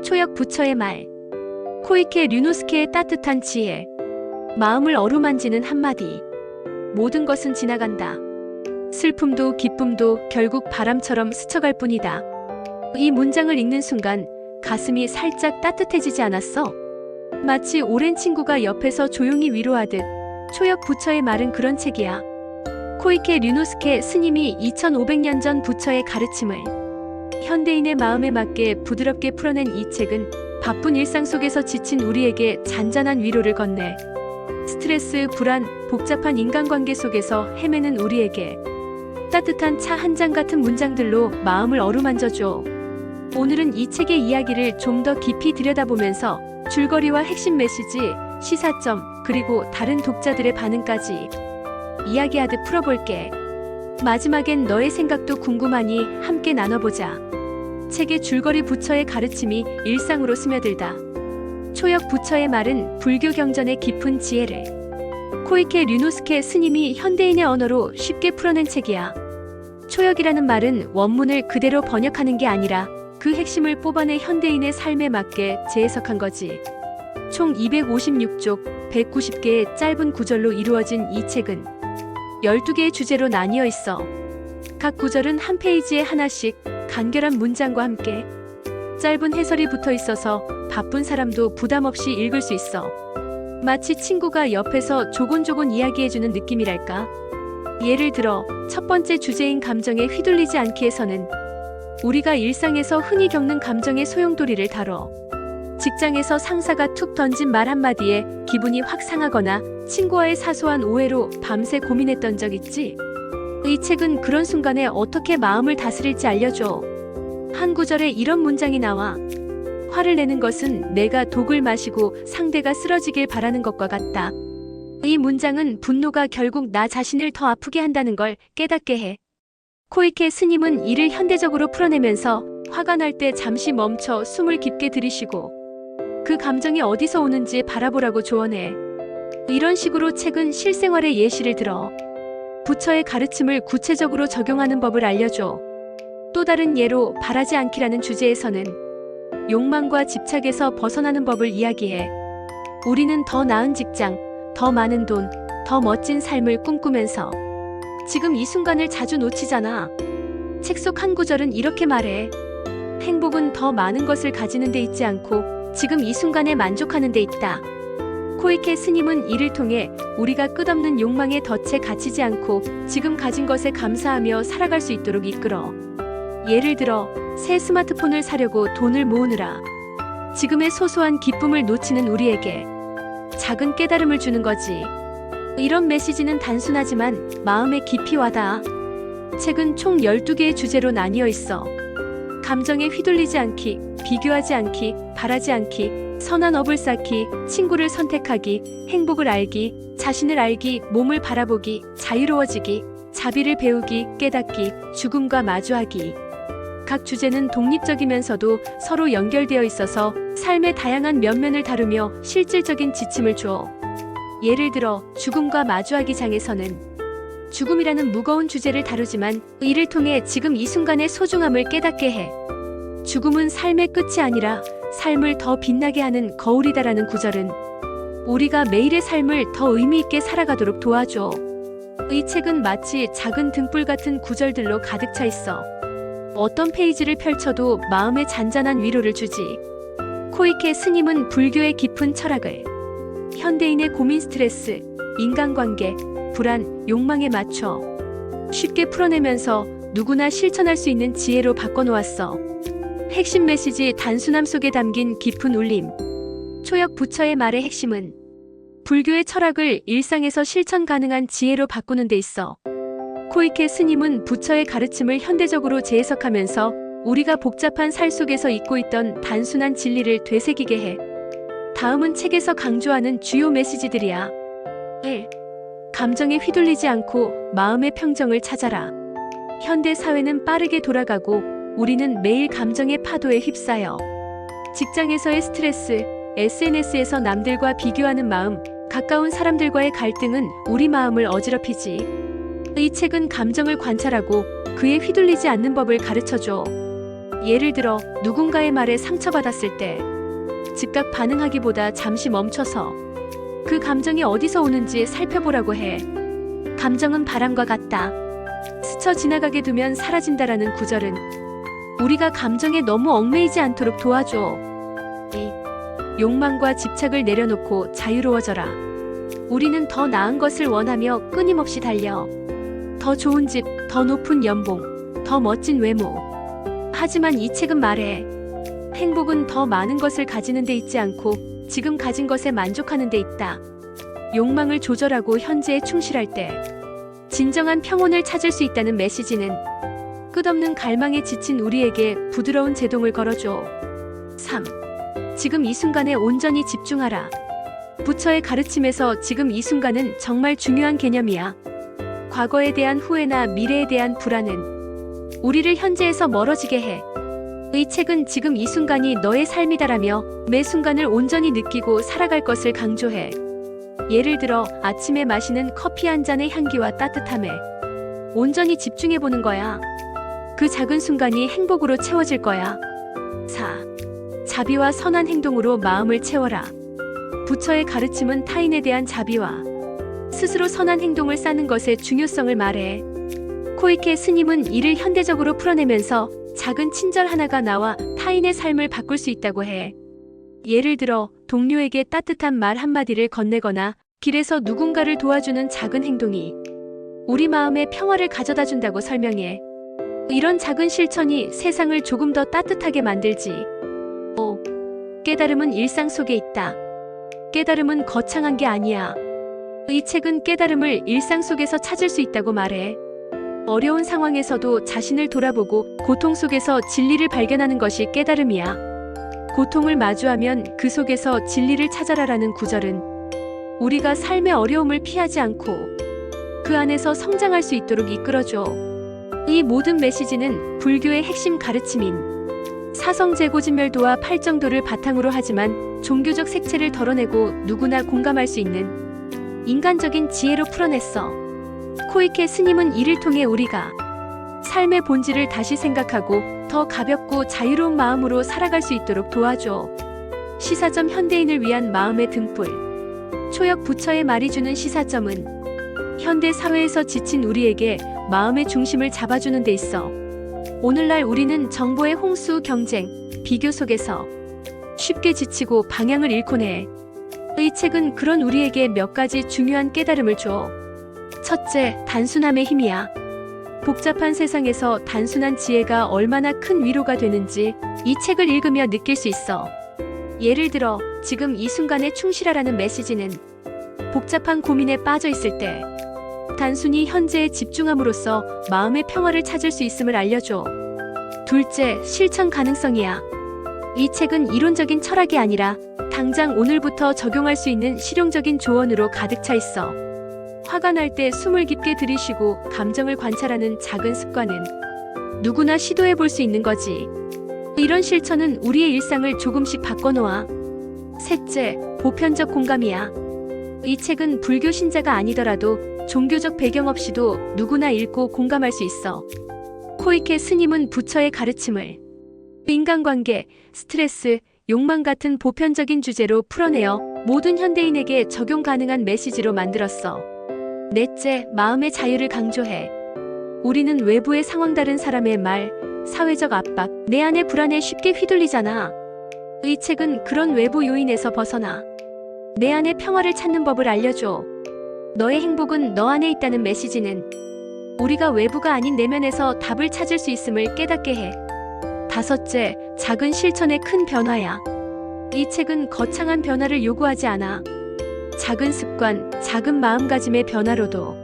초역 부처의 말. 코이케 류노스케의 따뜻한 지혜. 마음을 어루만지는 한마디. 모든 것은 지나간다. 슬픔도 기쁨도 결국 바람처럼 스쳐갈 뿐이다. 이 문장을 읽는 순간 가슴이 살짝 따뜻해지지 않았어? 마치 오랜 친구가 옆에서 조용히 위로하듯 초역 부처의 말은 그런 책이야. 코이케 류노스케 스님이 2500년 전 부처의 가르침을 현대인의 마음에 맞게 부드럽게 풀어낸 이 책은 바쁜 일상 속에서 지친 우리에게 잔잔한 위로를 건네 스트레스, 불안, 복잡한 인간관계 속에서 헤매는 우리에게 따뜻한 차 한 잔 같은 문장들로 마음을 어루만져줘. 오늘은 이 책의 이야기를 좀 더 깊이 들여다보면서 줄거리와 핵심 메시지, 시사점, 그리고 다른 독자들의 반응까지 이야기하듯 풀어볼게. 마지막엔 너의 생각도 궁금하니 함께 나눠보자. 책의 줄거리 부처의 가르침이 일상으로 스며들다. 초역 부처의 말은 불교 경전의 깊은 지혜를 코이케 류노스케 스님이 현대인의 언어로 쉽게 풀어낸 책이야. 초역이라는 말은 원문을 그대로 번역하는 게 아니라 그 핵심을 뽑아내 현대인의 삶에 맞게 재해석한 거지. 총 256쪽, 190개의 짧은 구절로 이루어진 이 책은 12개의 주제로 나뉘어 있어. 각 구절은 한 페이지에 하나씩 간결한 문장과 함께 짧은 해설이 붙어 있어서 바쁜 사람도 부담 없이 읽을 수 있어. 마치 친구가 옆에서 조곤조곤 이야기해주는 느낌이랄까? 예를 들어 첫 번째 주제인 감정에 휘둘리지 않기에서는 우리가 일상에서 흔히 겪는 감정의 소용돌이를 다뤄. 직장에서 상사가 툭 던진 말 한마디에 기분이 확 상하거나 친구와의 사소한 오해로 밤새 고민했던 적 있지? 이 책은 그런 순간에 어떻게 마음을 다스릴지 알려줘. 한 구절에 이런 문장이 나와. 화를 내는 것은 내가 독을 마시고 상대가 쓰러지길 바라는 것과 같다. 이 문장은 분노가 결국 나 자신을 더 아프게 한다는 걸 깨닫게 해. 코이케 스님은 이를 현대적으로 풀어내면서 화가 날 때 잠시 멈춰 숨을 깊게 들이쉬고 그 감정이 어디서 오는지 바라보라고 조언해. 이런 식으로 책은 실생활의 예시를 들어 부처의 가르침을 구체적으로 적용하는 법을 알려줘. 또 다른 예로 바라지 않기라는 주제에서는 욕망과 집착에서 벗어나는 법을 이야기해. 우리는 더 나은 직장, 더 많은 돈, 더 멋진 삶을 꿈꾸면서 지금 이 순간을 자주 놓치잖아. 책 속 한 구절은 이렇게 말해. 행복은 더 많은 것을 가지는 데 있지 않고 지금 이 순간에 만족하는 데 있다. 코이케 스님은 이를 통해 우리가 끝없는 욕망에 덫에 갇히지 않고 지금 가진 것에 감사하며 살아갈 수 있도록 이끌어. 예를 들어 새 스마트폰을 사려고 돈을 모으느라 지금의 소소한 기쁨을 놓치는 우리에게 작은 깨달음을 주는 거지. 이런 메시지는 단순하지만 마음에 깊이 와닿아. 책은 총 12개의 주제로 나뉘어 있어. 감정에 휘둘리지 않기, 비교하지 않기, 바라지 않기, 선한 업을 쌓기, 친구를 선택하기, 행복을 알기, 자신을 알기, 몸을 바라보기, 자유로워지기, 자비를 배우기, 깨닫기, 죽음과 마주하기. 각 주제는 독립적이면서도 서로 연결되어 있어서 삶의 다양한 면면을 다루며 실질적인 지침을 줘. 예를 들어 죽음과 마주하기 장에서는 죽음이라는 무거운 주제를 다루지만 이를 통해 지금 이 순간의 소중함을 깨닫게 해. 죽음은 삶의 끝이 아니라 삶을 더 빛나게 하는 거울이다라는 구절은 우리가 매일의 삶을 더 의미 있게 살아가도록 도와줘. 이 책은 마치 작은 등불 같은 구절들로 가득 차 있어. 어떤 페이지를 펼쳐도 마음에 잔잔한 위로를 주지. 코이케 스님은 불교의 깊은 철학을 현대인의 고민, 스트레스, 인간관계, 불안, 욕망에 맞춰 쉽게 풀어내면서 누구나 실천할 수 있는 지혜로 바꿔놓았어. 핵심 메시지 단순함 속에 담긴 깊은 울림. 초역 부처의 말의 핵심은 불교의 철학을 일상에서 실천 가능한 지혜로 바꾸는 데 있어. 코이케 스님은 부처의 가르침을 현대적으로 재해석하면서 우리가 복잡한 살 속에서 잊고 있던 단순한 진리를 되새기게 해. 다음은 책에서 강조하는 주요 메시지들이야. 1. 감정에 휘둘리지 않고 마음의 평정을 찾아라. 현대 사회는 빠르게 돌아가고 우리는 매일 감정의 파도에 휩싸여 직장에서의 스트레스, SNS에서 남들과 비교하는 마음, 가까운 사람들과의 갈등은 우리 마음을 어지럽히지. 이 책은 감정을 관찰하고 그에 휘둘리지 않는 법을 가르쳐줘. 예를 들어 누군가의 말에 상처받았을 때 즉각 반응하기보다 잠시 멈춰서 그 감정이 어디서 오는지 살펴보라고 해. 감정은 바람과 같다. 스쳐 지나가게 두면 사라진다라는 구절은 우리가 감정에 너무 얽매이지 않도록 도와줘. 이 욕망과 집착을 내려놓고 자유로워져라. 우리는 더 나은 것을 원하며 끊임없이 달려. 더 좋은 집, 더 높은 연봉, 더 멋진 외모. 하지만 이 책은 말해. 행복은 더 많은 것을 가지는 데 있지 않고 지금 가진 것에 만족하는 데 있다. 욕망을 조절하고 현재에 충실할 때 진정한 평온을 찾을 수 있다는 메시지는 끝없는 갈망에 지친 우리에게 부드러운 제동을 걸어줘. 3. 지금 이 순간에 온전히 집중하라. 부처의 가르침에서 지금 이 순간은 정말 중요한 개념이야. 과거에 대한 후회나 미래에 대한 불안은 우리를 현재에서 멀어지게 해. 이 책은 지금 이 순간이 너의 삶이다라며 매 순간을 온전히 느끼고 살아갈 것을 강조해. 예를 들어 아침에 마시는 커피 한 잔의 향기와 따뜻함에 온전히 집중해보는 거야. 그 작은 순간이 행복으로 채워질 거야. 4. 자비와 선한 행동으로 마음을 채워라. 부처의 가르침은 타인에 대한 자비와 스스로 선한 행동을 쌓는 것의 중요성을 말해. 코이케 스님은 이를 현대적으로 풀어내면서 작은 친절 하나가 나와 타인의 삶을 바꿀 수 있다고 해. 예를 들어 동료에게 따뜻한 말 한마디를 건네거나 길에서 누군가를 도와주는 작은 행동이 우리 마음에 평화를 가져다 준다고 설명해. 이런 작은 실천이 세상을 조금 더 따뜻하게 만들지. 5. 깨달음은 일상 속에 있다. 깨달음은 거창한 게 아니야. 이 책은 깨달음을 일상 속에서 찾을 수 있다고 말해. 어려운 상황에서도 자신을 돌아보고 고통 속에서 진리를 발견하는 것이 깨달음이야. 고통을 마주하면 그 속에서 진리를 찾아라라는 구절은 우리가 삶의 어려움을 피하지 않고 그 안에서 성장할 수 있도록 이끌어줘. 이 모든 메시지는 불교의 핵심 가르침인 사성제고진멸도와 팔정도를 바탕으로 하지만 종교적 색채를 덜어내고 누구나 공감할 수 있는 인간적인 지혜로 풀어냈어. 코이케 스님은 이를 통해 우리가 삶의 본질을 다시 생각하고 더 가볍고 자유로운 마음으로 살아갈 수 있도록 도와줘. 시사점 현대인을 위한 마음의 등불. 초역 부처의 말이 주는 시사점은 현대 사회에서 지친 우리에게 마음의 중심을 잡아주는 데 있어. 오늘날 우리는 정보의 홍수, 경쟁, 비교 속에서 쉽게 지치고 방향을 잃곤 해. 이 책은 그런 우리에게 몇 가지 중요한 깨달음을 줘. 첫째, 단순함의 힘이야. 복잡한 세상에서 단순한 지혜가 얼마나 큰 위로가 되는지 이 책을 읽으며 느낄 수 있어. 예를 들어 지금 이 순간에 충실하라는 메시지는 복잡한 고민에 빠져 있을 때 단순히 현재에 집중함으로써 마음의 평화를 찾을 수 있음을 알려줘. 둘째, 실천 가능성이야. 이 책은 이론적인 철학이 아니라 당장 오늘부터 적용할 수 있는 실용적인 조언으로 가득 차 있어. 화가 날 때 숨을 깊게 들이쉬고 감정을 관찰하는 작은 습관은 누구나 시도해 볼 수 있는 거지. 이런 실천은 우리의 일상을 조금씩 바꿔놓아. 셋째, 보편적 공감이야. 이 책은 불교 신자가 아니더라도 종교적 배경 없이도 누구나 읽고 공감할 수 있어. 코이케 스님은 부처의 가르침을 인간관계, 스트레스, 욕망 같은 보편적인 주제로 풀어내어 모든 현대인에게 적용 가능한 메시지로 만들었어. 넷째, 마음의 자유를 강조해. 우리는 외부의 상황, 다른 사람의 말, 사회적 압박, 내 안의 불안에 쉽게 휘둘리잖아. 이 책은 그런 외부 요인에서 벗어나 내 안의 평화를 찾는 법을 알려줘. 너의 행복은 너 안에 있다는 메시지는 우리가 외부가 아닌 내면에서 답을 찾을 수 있음을 깨닫게 해. 다섯째, 작은 실천의 큰 변화야. 이 책은 거창한 변화를 요구하지 않아. 작은 습관, 작은 마음가짐의 변화로도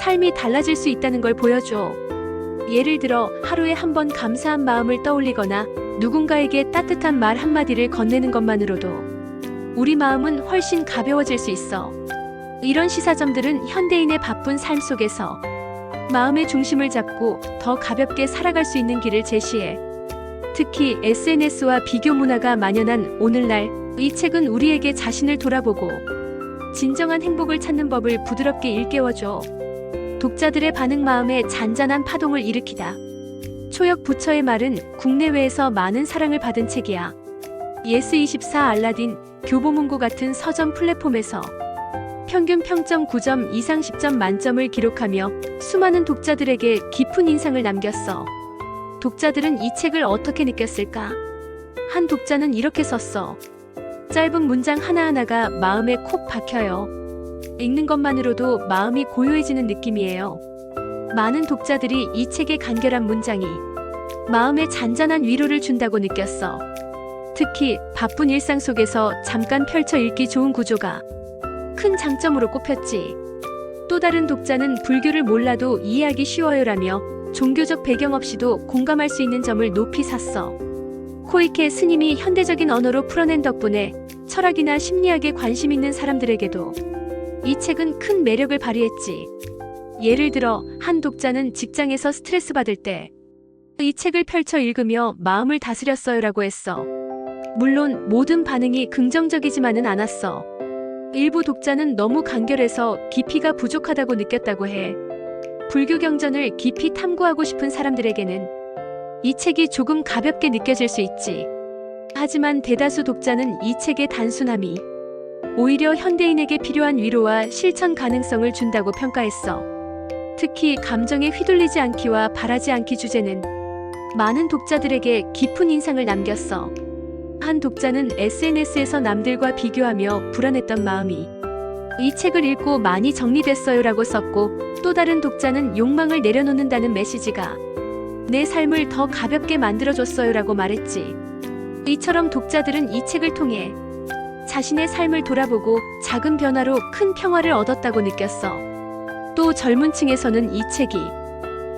삶이 달라질 수 있다는 걸 보여줘. 예를 들어 하루에 한 번 감사한 마음을 떠올리거나 누군가에게 따뜻한 말 한마디를 건네는 것만으로도 우리 마음은 훨씬 가벼워질 수 있어. 이런 시사점들은 현대인의 바쁜 삶 속에서 마음의 중심을 잡고 더 가볍게 살아갈 수 있는 길을 제시해. 특히 SNS와 비교 문화가 만연한 오늘날 이 책은 우리에게 자신을 돌아보고 진정한 행복을 찾는 법을 부드럽게 일깨워줘. 독자들의 반응 마음에 잔잔한 파동을 일으키다. 초역 부처의 말은 국내외에서 많은 사랑을 받은 책이야. 예스24 알라딘, 교보문고 같은 서점 플랫폼에서 평균 평점 9점 이상 10점 만점을 기록하며 수많은 독자들에게 깊은 인상을 남겼어. 독자들은 이 책을 어떻게 느꼈을까? 한 독자는 이렇게 썼어. 짧은 문장 하나하나가 마음에 콕 박혀요. 읽는 것만으로도 마음이 고요해지는 느낌이에요. 많은 독자들이 이 책의 간결한 문장이 마음에 잔잔한 위로를 준다고 느꼈어. 특히 바쁜 일상 속에서 잠깐 펼쳐 읽기 좋은 구조가 큰 장점으로 꼽혔지. 또 다른 독자는 불교를 몰라도 이해하기 쉬워요라며 종교적 배경 없이도 공감할 수 있는 점을 높이 샀어. 코이케 스님이 현대적인 언어로 풀어낸 덕분에 철학이나 심리학에 관심 있는 사람들에게도 이 책은 큰 매력을 발휘했지. 예를 들어 한 독자는 직장에서 스트레스 받을 때 이 책을 펼쳐 읽으며 마음을 다스렸어요라고 했어. 물론 모든 반응이 긍정적이지만은 않았어. 일부 독자는 너무 간결해서 깊이가 부족하다고 느꼈다고 해. 불교 경전을 깊이 탐구하고 싶은 사람들에게는 이 책이 조금 가볍게 느껴질 수 있지. 하지만 대다수 독자는 이 책의 단순함이 오히려 현대인에게 필요한 위로와 실천 가능성을 준다고 평가했어. 특히 감정에 휘둘리지 않기와 바라지 않기 주제는 많은 독자들에게 깊은 인상을 남겼어. 한 독자는 SNS에서 남들과 비교하며 불안했던 마음이 이 책을 읽고 많이 정리됐어요라고 썼고, 또 다른 독자는 욕망을 내려놓는다는 메시지가 내 삶을 더 가볍게 만들어줬어요라고 말했지. 이처럼 독자들은 이 책을 통해 자신의 삶을 돌아보고 작은 변화로 큰 평화를 얻었다고 느꼈어. 또 젊은 층에서는 이 책이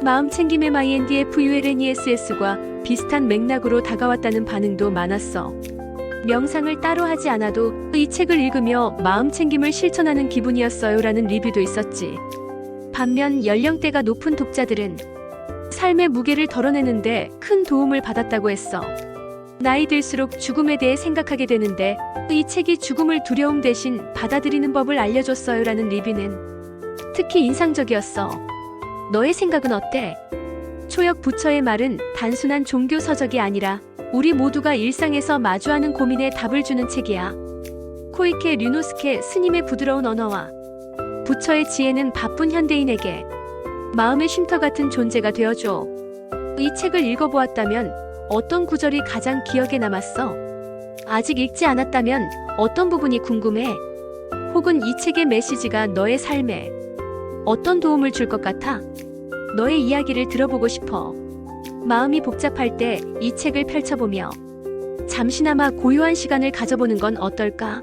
마음챙김의 MINDFULNESS과 비슷한 맥락으로 다가왔다는 반응도 많았어. 명상을 따로 하지 않아도 이 책을 읽으며 마음챙김을 실천하는 기분이었어요라는 리뷰도 있었지. 반면 연령대가 높은 독자들은 삶의 무게를 덜어내는데 큰 도움을 받았다고 했어. 나이 들수록 죽음에 대해 생각하게 되는데 이 책이 죽음을 두려움 대신 받아들이는 법을 알려줬어요라는 리뷰는 특히 인상적이었어. 너의 생각은 어때? 초역 부처의 말은 단순한 종교 서적이 아니라 우리 모두가 일상에서 마주하는 고민에 답을 주는 책이야. 코이케 류노스케 스님의 부드러운 언어와 부처의 지혜는 바쁜 현대인에게 마음의 쉼터 같은 존재가 되어줘. 이 책을 읽어보았다면 어떤 구절이 가장 기억에 남았어? 아직 읽지 않았다면 어떤 부분이 궁금해? 혹은 이 책의 메시지가 너의 삶에 어떤 도움을 줄 것 같아? 너의 이야기를 들어보고 싶어. 마음이 복잡할 때 이 책을 펼쳐보며 잠시나마 고요한 시간을 가져보는 건 어떨까?